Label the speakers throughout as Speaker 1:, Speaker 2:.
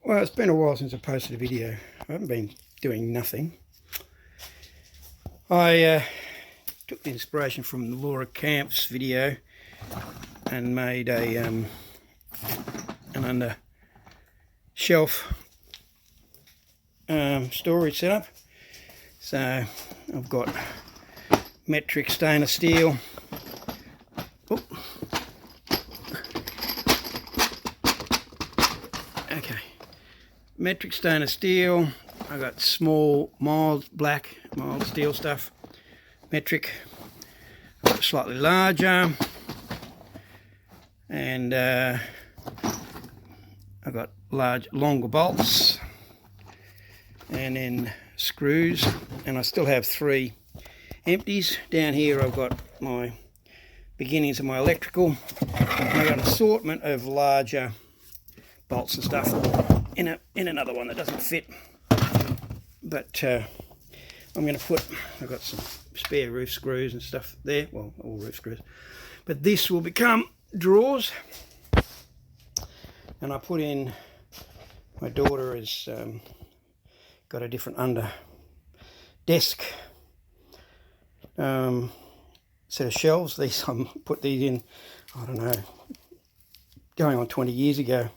Speaker 1: Well, it's been a while since I posted a video. I haven't been doing nothing. I took the inspiration from Laura Camp's video and made a an under shelf storage setup. So I've got metric stainless steel. Oh. Okay, metric stainless steel. I got small mild steel stuff. Metric, slightly larger, and I got longer bolts, and then screws, and I still have 3 empties. Down here I've got my beginnings of my electrical, and I've got an assortment of larger bolts and stuff in another one that doesn't fit, but I'm going to put, I've got some spare roof screws and stuff there, well, all roof screws, but this will become drawers. And I put in, my daughter has got a different under desk set of shelves. These, I put these in, I don't know, going on 20 years ago.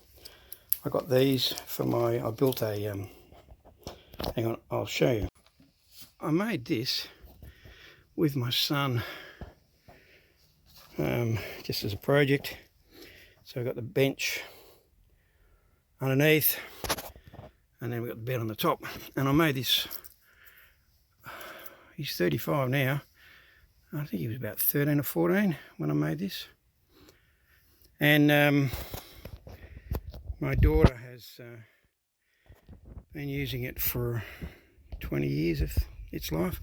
Speaker 1: I got these for my, I built a, hang on, I'll show you. I made this with my son just as a project. So I've got the bench underneath, and then we've got the bed on the top. And I made this, he's 35 now. I think he was about 13 or 14 when I made this. And my daughter has been using it for 20 years of its life.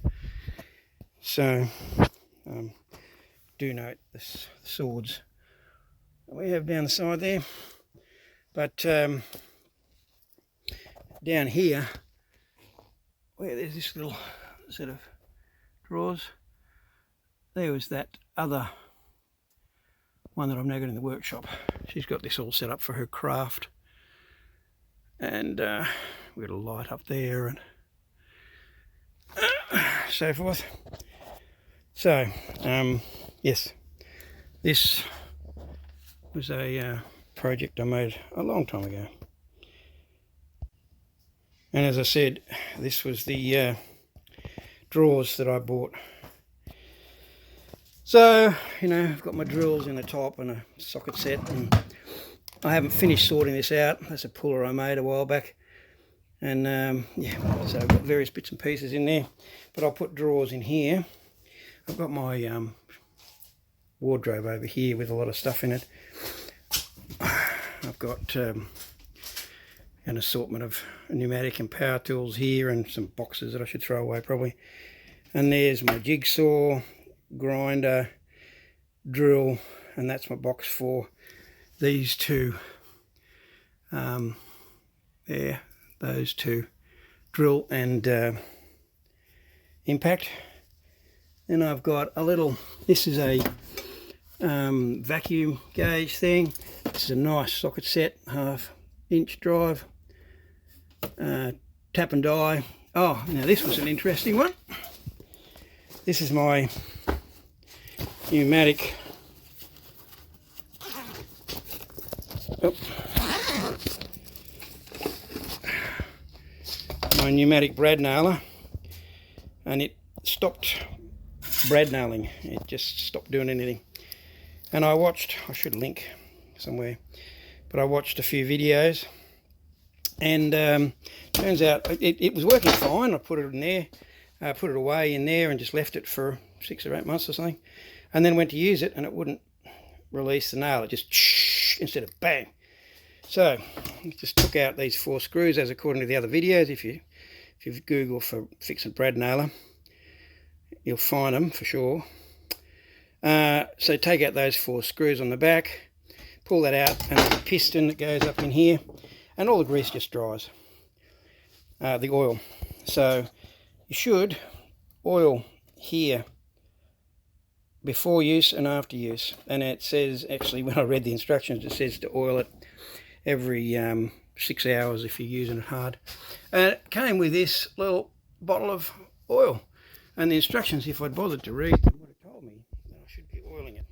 Speaker 1: So do note the swords that we have down the side there. But down here, where there's this little set of drawers, there was that other one that I've now got in the workshop. She's got this all set up for her craft, and we've got a light up there and so forth. So yes, this was a project I made a long time ago, and as I said, this was the drawers that I bought. So, you know, I've got my drills in the top and a socket set, and I haven't finished sorting this out. That's a puller I made a while back. And yeah, so I've got various bits and pieces in there, but I'll put drawers in here. I've got my wardrobe over here with a lot of stuff in it. I've got an assortment of pneumatic and power tools here, and some boxes that I should throw away probably. And there's my jigsaw, grinder, drill, and that's my box for these two. There. Those two, drill and impact. Then I've got a little, this is a vacuum gauge thing. This is a nice socket set, 1/2 inch drive, tap and die. Oh, now this was an interesting one. This is my pneumatic, my pneumatic brad nailer, and it stopped brad nailing. It just stopped doing anything. And I watched, I should link somewhere, but I watched a few videos, and turns out it was working fine. I put it in there, put it away in there, and just left it for 6 or 8 months or something, and then went to use it, and it wouldn't release the nail. It just instead of bang. So I just took out these 4 screws, as according to the other videos. If you Google for fixing brad nailer, you'll find them for sure. So take out those 4 screws on the back, pull that out, and there's a piston that goes up in here, and all the grease just dries, the oil. So you should oil here before use and after use. And it says, actually, when I read the instructions, it says to oil it every 6 hours if you're using it hard. And it came with this little bottle of oil, and the instructions, if I'd bothered to read them, would have told me that I should be oiling it.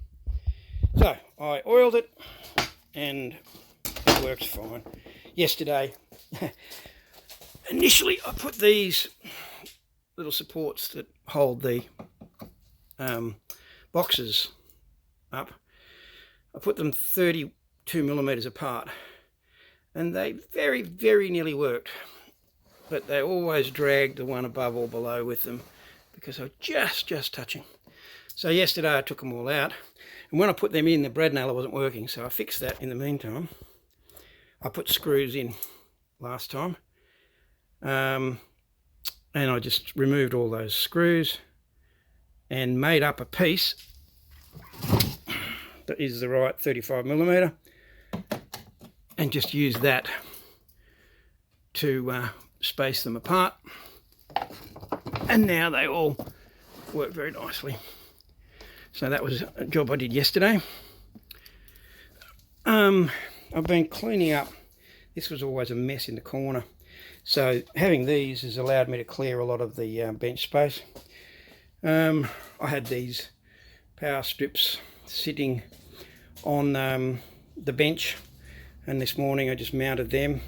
Speaker 1: So I oiled it and it works fine. Yesterday, initially I put these little supports that hold the boxes up. I put them 32 millimeters apart, and they very, very nearly worked, but they always dragged the one above or below with them because they were just touching. So yesterday I took them all out, and when I put them in, the brad nailer wasn't working, so I fixed that in the meantime. I put screws in last time, and I just removed all those screws and made up a piece that is the right 35 millimeter, and just use that to space them apart, and now they all work very nicely. So that was a job I did yesterday. I've been cleaning up. This was always a mess in the corner, so having these has allowed me to clear a lot of the bench space. I had these power strips sitting on the bench, and this morning I just mounted them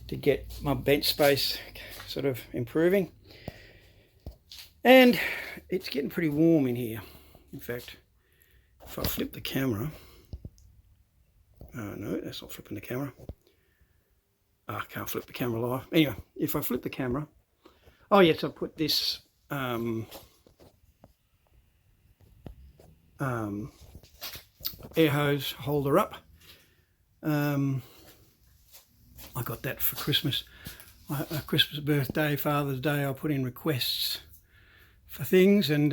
Speaker 1: to get my bench space sort of improving. And it's getting pretty warm in here. In fact, if I flip the camera, no, that's not flipping the camera. I can't flip the camera live. Anyway, if I flip the camera, oh yes, I put this air hose holder up. I got that for Christmas. Christmas, birthday, Father's Day, I put in requests for things, and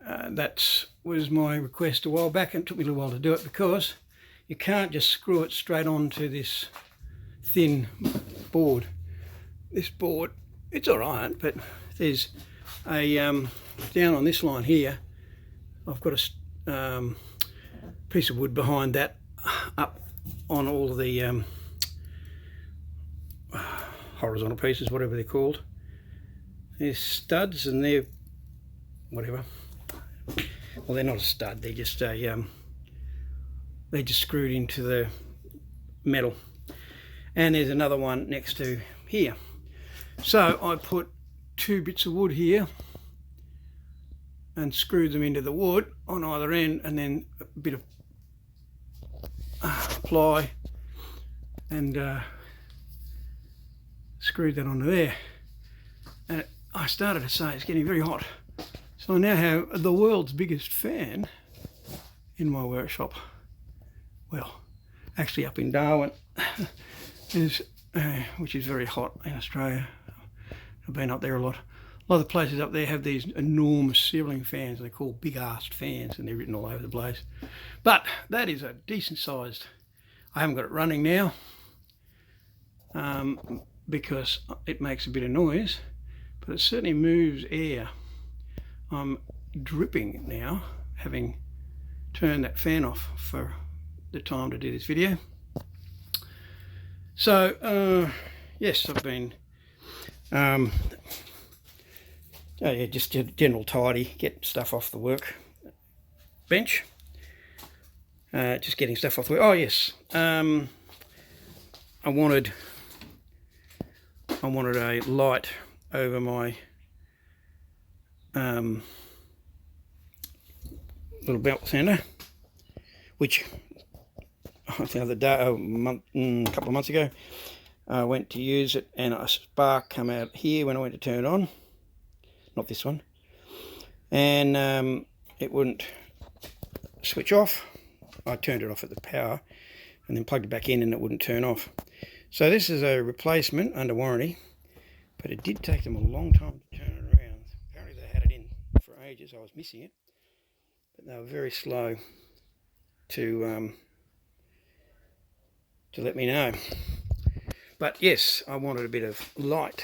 Speaker 1: that was my request a while back, and it took me a little while to do it because you can't just screw it straight onto this thin board. This board, it's all right, but there's a down on this line here, I've got a piece of wood behind that up on all of the horizontal pieces, whatever they're called. There's studs, and they're whatever. Well, they're not a stud, they're just a they're just screwed into the metal. And there's another one next to here. So I put 2 bits of wood here and screwed them into the wood on either end, and then a bit of ply, and screwed that onto there. And I started to say it's getting very hot, so I now have the world's biggest fan in my workshop. Well, actually up in Darwin, which is very hot in Australia. I've been up there a lot. A lot of the places up there have these enormous ceiling fans. They're called big-arsed fans, and they're written all over the place. But that is a decent sized. I haven't got it running now because it makes a bit of noise, but it certainly moves air. I'm dripping now, having turned that fan off for the time to do this video. So yes, I've been just a general tidy, get stuff off the work bench, just getting stuff off the work. Oh yes, I wanted a light over my little belt sander, which the other day, a couple of months ago, I went to use it, and a spark come out here when I went to turn it on. Not this one, and it wouldn't switch off. I turned it off at the power and then plugged it back in, and it wouldn't turn off. So this is a replacement under warranty, but it did take them a long time to turn it around. Apparently they had it in for ages. I was missing it, but they were very slow to let me know. But yes, I wanted a bit of light.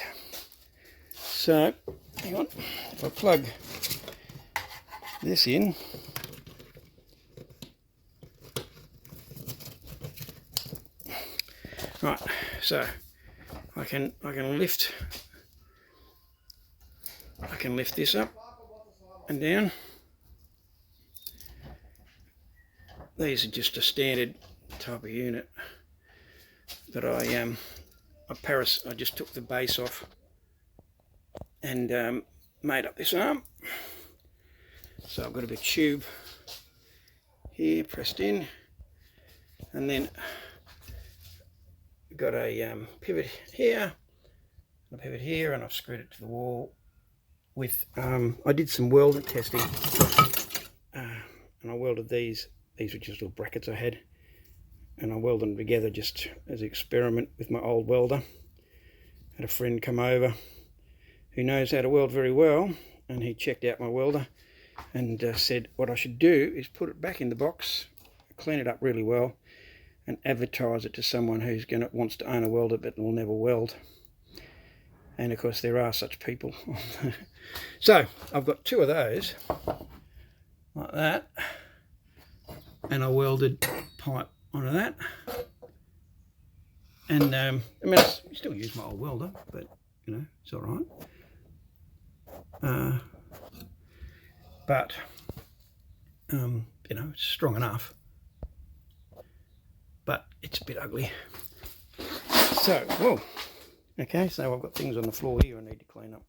Speaker 1: So hang on, if I plug this in, Right, so I can lift this up and down. These are just a standard type of unit that I just took the base off and made up this arm. So I've got a bit of tube here pressed in, and then got a pivot here, and a pivot here, and I've screwed it to the wall with I did some welder testing, and I welded these were just little brackets I had, and I welded them together just as an experiment with my old welder. Had a friend come over who knows how to weld very well, and he checked out my welder and said what I should do is put it back in the box, clean it up really well, and advertise it to someone who's wants to own a welder but will never weld. And of course there are such people. So I've got 2 of those like that, and I welded pipe onto that, and I mean I still use my old welder, but you know, it's all right. But you know, it's strong enough, but it's a bit ugly. So, whoa, okay, so I've got things on the floor here I need to clean up.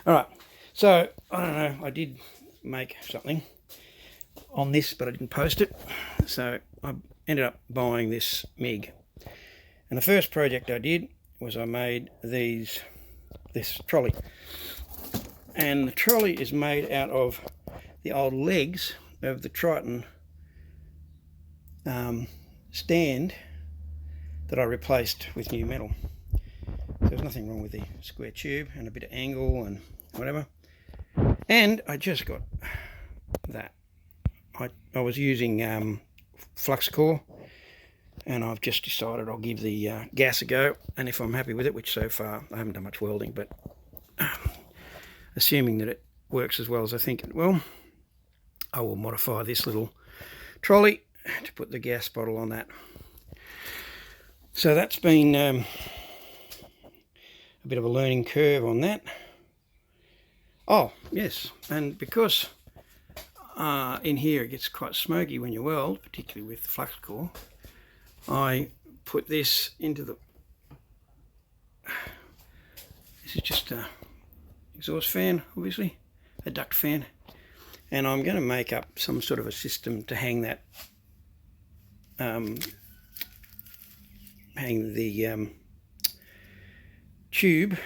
Speaker 1: All right, so I don't know, I did make something on this, but I didn't post it, so I ended up buying this MIG. And the first project I did was I made this trolley, and the trolley is made out of the old legs of the Triton stand that I replaced with new metal. So there's nothing wrong with the square tube, and a bit of angle and whatever. And I just got that. I was using flux core, and I've just decided I'll give the gas a go, and if I'm happy with it, which so far I haven't done much welding, but assuming that it works as well as I think it will, I will modify this little trolley to put the gas bottle on that. So that's been a bit of a learning curve on that. Oh yes, and because in here it gets quite smoky when you weld, particularly with the flux core, I put this into the, this is just a exhaust fan, obviously, a duct fan, and I'm going to make up some sort of a system to hang that, hang the tube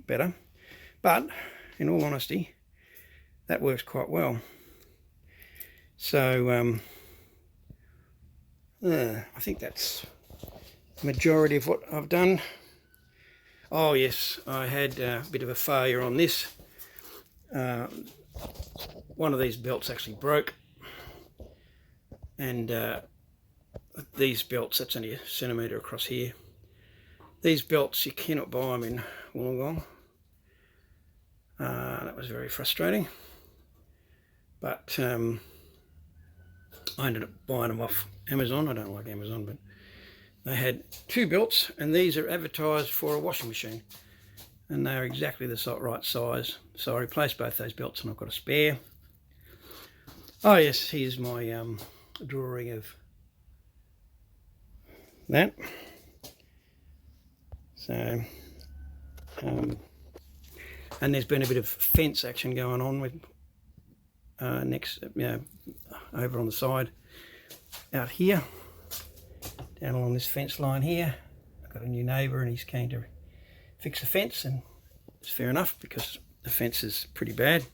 Speaker 1: better, but in all honesty that works quite well. So I think that's the majority of what I've done. Oh yes, I had a bit of a failure on this. One of these belts actually broke, and these belts, that's only a centimetre across here. These belts, you cannot buy them in Wollongong. That was very frustrating, but I ended up buying them off Amazon. I don't like Amazon, but they had 2 belts, and these are advertised for a washing machine, and they are exactly the right size. So I replaced both those belts, and I've got a spare. Oh yes, here's my drawing of that. So and there's been a bit of fence action going on with over on the side out here, down along this fence line here. I've got a new neighbour, and he's keen to fix the fence, and it's fair enough because the fence is pretty bad.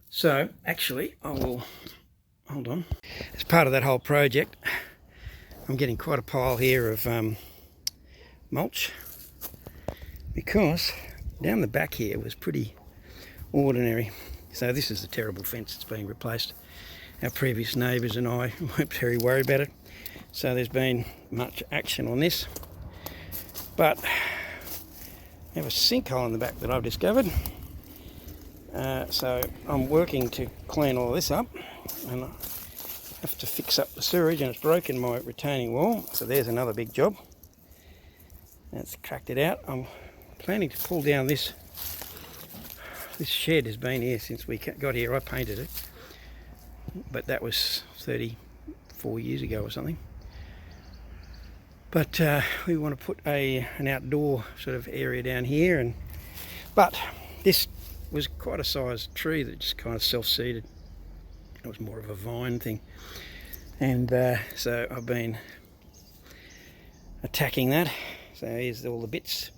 Speaker 1: So actually I will, hold on, as part of that whole project I'm getting quite a pile here of mulch, because down the back here was pretty ordinary. So this is a terrible fence that's being replaced. Our previous neighbours and I weren't very worried about it, so there's been much action on this. But I have a sinkhole in the back that I've discovered, so I'm working to clean all this up, and have to fix up the sewerage, and it's broken my retaining wall. So there's another big job. That's cracked it out. I'm planning to pull down this. This shed has been here since we got here. I painted it, but that was 34 years ago or something. But we want to put an outdoor sort of area down here, but this was quite a sized tree that just kind of self-seeded. It was more of a vine thing, and so I've been attacking that. So here's all the bits,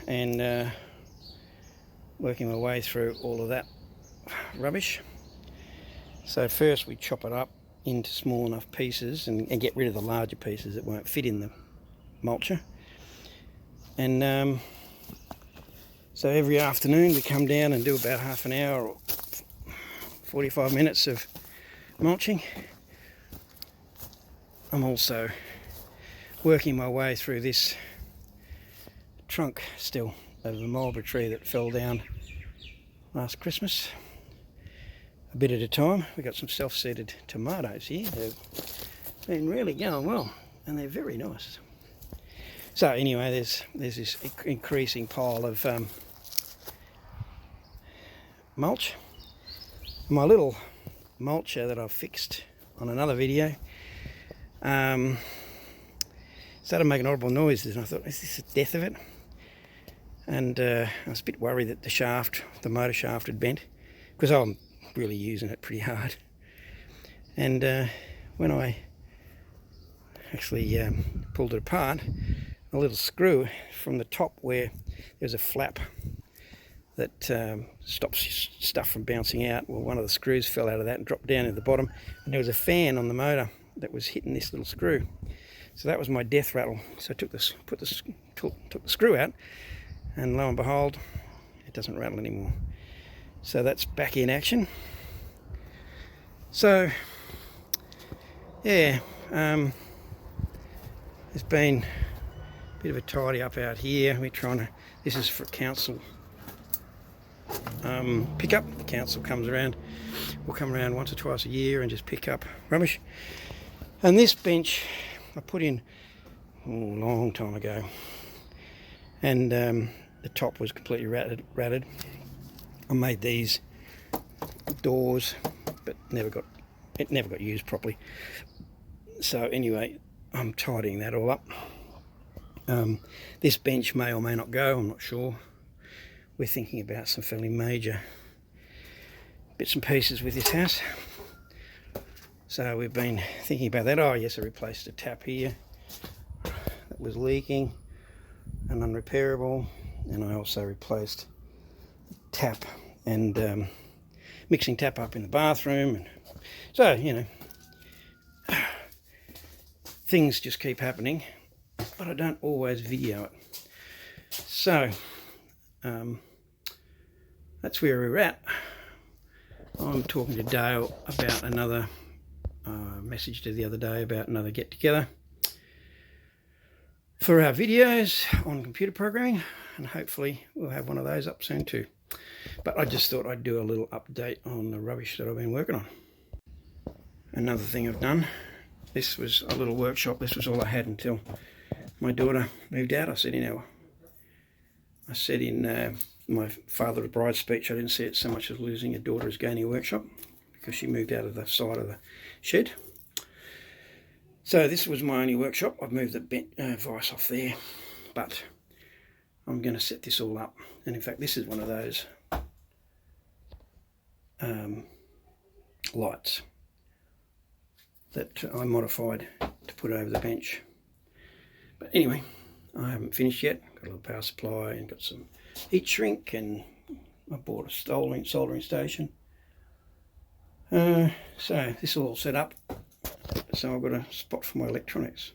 Speaker 1: and working my way through all of that rubbish. So first we chop it up into small enough pieces and get rid of the larger pieces that won't fit in the mulcher. And so every afternoon we come down and do about half an hour or 45 minutes of mulching. I'm also working my way through this trunk still of a mulberry tree that fell down last Christmas. A bit at a time. We've got some self-seeded tomatoes here. They've been really going well, and they're very nice. So anyway, there's this increasing pile of mulch. My little mulcher that I've fixed on another video started making audible noises, and I thought, is this the death of it? And I was a bit worried that the motor shaft had bent, because I'm really using it pretty hard. And when I actually pulled it apart, a little screw from the top where there's a flap that stops stuff from bouncing out, well, one of the screws fell out of that and dropped down at the bottom, and there was a fan on the motor that was hitting this little screw. So that was my death rattle. So I took the screw out, and lo and behold, it doesn't rattle anymore. So that's back in action. So yeah, there's been a bit of a tidy up out here. This is for council pickup. The council will come around once or twice a year and just pick up rubbish. And this bench I put in a long time ago, and the top was completely ratted. I made these doors, but it never got used properly. So anyway, I'm tidying that all up. This bench may or may not go, I'm not sure. We're thinking about some fairly major bits and pieces with this house. So we've been thinking about that. Oh yes, I replaced a tap here that was leaking and unrepairable, and I also replaced tap and mixing tap up in the bathroom. And so, you know, things just keep happening, but I don't always video it. So that's where we're at. I'm talking to Dale about another message to the other day about another get together for our videos on computer programming, and hopefully we'll have one of those up soon too. But I just thought I'd do a little update on the rubbish that I've been working on. Another thing I've done, this was a little workshop. This was all I had until my daughter moved out. I said in my father of bride speech, I didn't see it so much as losing a daughter as gaining a workshop, because she moved out of the side of the shed. So this was my only workshop. I've moved the vise off there, but I'm going to set this all up. And in fact, this is one of those lights that I modified to put over the bench. But anyway, I haven't finished yet. Got a little power supply and got some heat shrink, and I bought a soldering station. So this is all set up. So I've got a spot for my electronics.